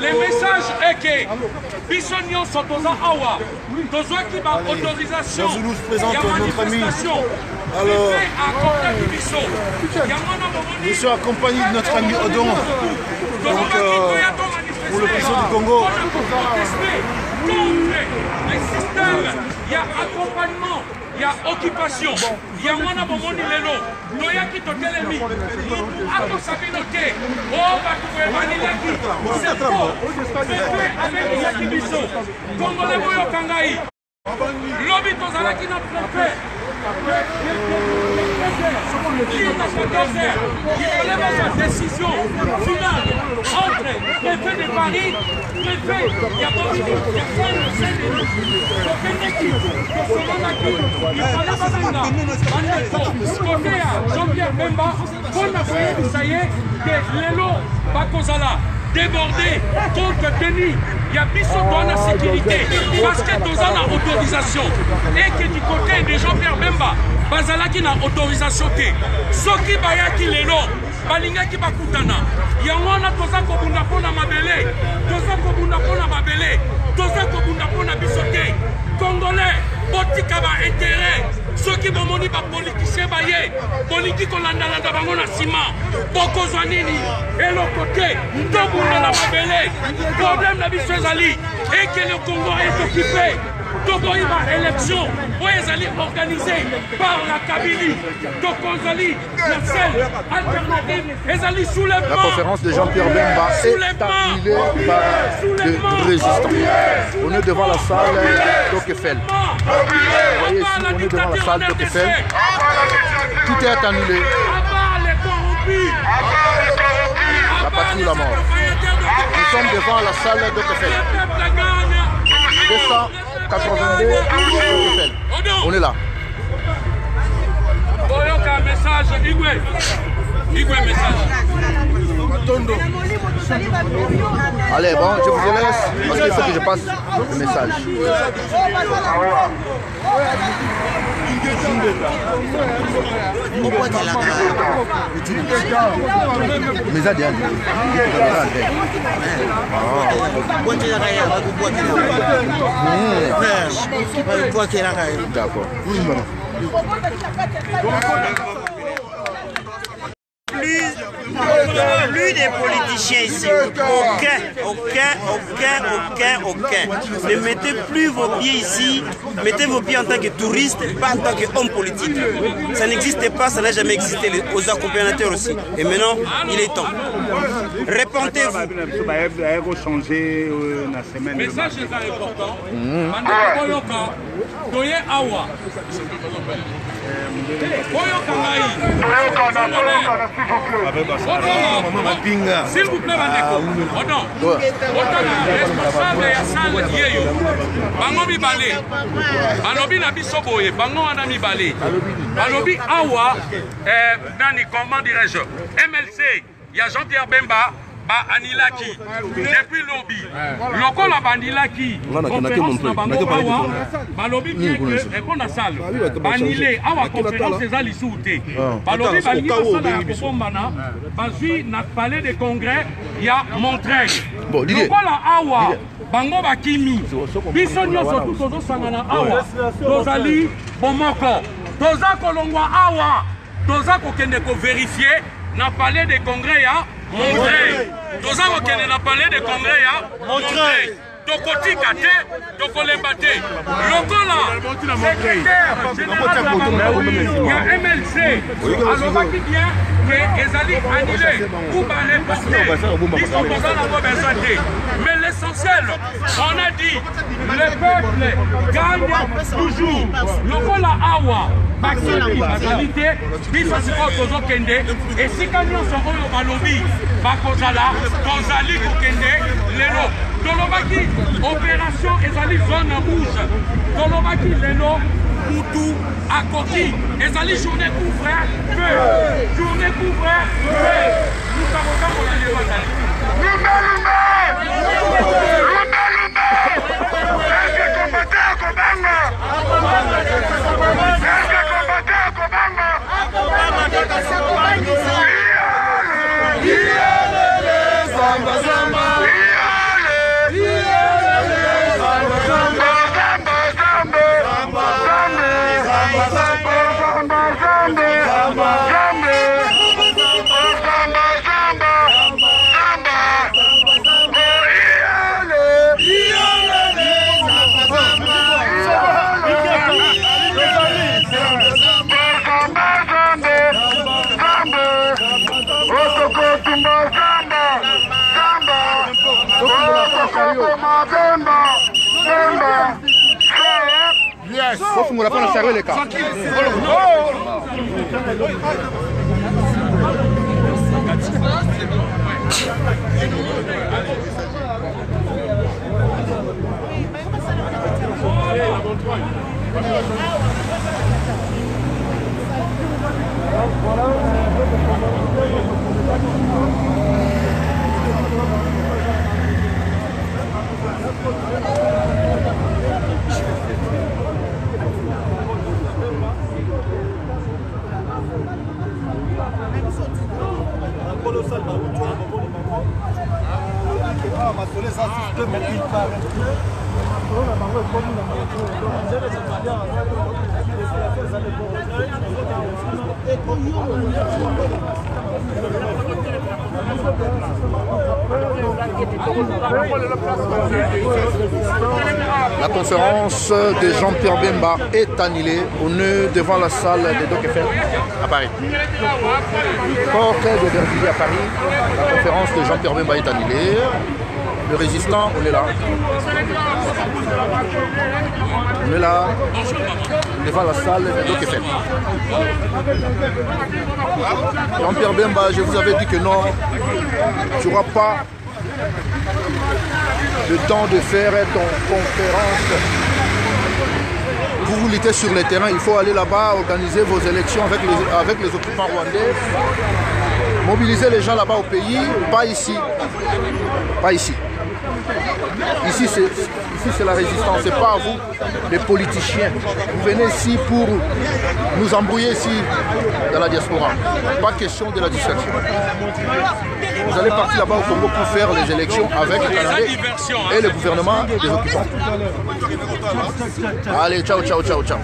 Le message est que Bissonion sont aux Awa, dans qui va autorisation, il y a manifestation. Alors, je suis accompagné de notre ami Odon. Donc, pour le président du Congo. Le système, il y a accompagnement, il y a occupation, il y a mon abomoni lelo, il y a qui totel ennemi. Ako sabinote, oh bakoué vanilaki, c'est faux. C'est fait avec Yaki Bisso. Congolais boyo kangai. Lobby tozalaki na préfet. Il fallait mettre la décision finale entre le préfet de Paris, préfet, il y a pas de côté à Jean-Pierre Bemba, on a fait ça y est, que l'élo Bakozala débordé, compte tenu, il y a Bisso dans la sécurité, parce que dans la autorisation, et que du côté de Jean-Pierre Bemba, Bazalaki na autorisation te. Soki bayaki lelo, balingaki bakutana. Yangwana toza kobunda pona mabele, toza kobunda pona mabele, toza kobunda pona biso te. Congolais, botika ba intérêt. Soki bomoni ba politicien baye, politique kolanda bango na ciment. Boko zwanini, elo côté, tobunda na mabele. Problème na biso ezali, et que le Congo est occupé. Togo iba élection, Ouezali organisé par la Kabylie, Tokozali, la seule alternative, Ezali soulèvement. La conférence de Jean-Pierre Bemba est annulée par de résistants. On est devant la salle Tocqueville. Vous voyez ici, on est devant la salle Tocqueville. Tout est annulé. La patrouille la mort. Nous sommes devant la salle Tocqueville. 282 Tocqueville. On est là. Boyoka message, Igwe message. Allez, bon, je vous laisse parce qu'il faut que je passe le message. D'accord. Plus des politiciens ici. Aucun. Ne mettez plus vos pieds ici. Mettez vos pieds en tant que touristes, pas en tant qu'homme politique. Ça n'existe pas, ça n'a jamais existé. Aux accompagnateurs aussi. Et maintenant, il est temps. Répentez-vous. Message est important. Toye Awa. S'il vous plaît, responsable ya salle yeyo. Bango mibale. Balobi na biso boye, bango wana mibale. Balobi Awa, nani, comment dirais-je? MLC, il y a Jean-Pierre Bemba. Anilaki depuis lobby lokola bandilaki conférence na bango awa balobi bien que répondre à salle banile awa conférence ezali soute balobi balingi basala ya kobombana bazwi na palais de congrès ya Montreuil lokola awa bango bakimi biso nyonso tu tozosangana awa tozali bomoko toza kolongwa awa toza kokende kovérifier na palais de congrès ya Montreuil. Toza kokende na palais de congrès ya Montreuil. Tokotika te, tokolemba te. Lokola secrétaire général ya MLC alobaki bien que ezali annulé ou pas reporté. Ils sont pas besoin de. Mais l'essentiel, on a dit, le peuple gagne toujours. Lokola awa. Bakili bazalité, biso siko tozokende, esika nyonso oyo balobi bakozala, tozali kokende lelo. Tolobaki opération ezali zone rouge. Tolobaki lelo Moutou Akoti. Ezali journée couvert feu. Journée couvert feu. Nous savons pas qu'on a les bazali. Lumba Fongola pour serrer les cas. La conférence de Jean-Pierre Bemba est annulée. On est devant la salle de Doc FM à Paris. Corps de Verdier à Paris. La conférence de Jean-Pierre Bemba est annulée. Le résistant, on est là. On est là, devant la salle de Doc FM. Jean-Pierre Bemba, je vous avais dit que non, tu n'auras pas le temps de faire ton conférence. Vous luttez sur le terrain, il faut aller là-bas, organiser vos élections avec les occupants rwandais. Mobiliser les gens là-bas au pays, pas ici. Pas ici. Ici, c'est la résistance, c'est pas à vous, les politiciens. Vous venez ici pour nous embrouiller ici dans la diaspora. Pas question de la distraction. Vous allez partir là-bas au Congo pour faire les élections avec les Canadiens et le gouvernement des occupants. Allez, ciao, ciao, ciao, ciao.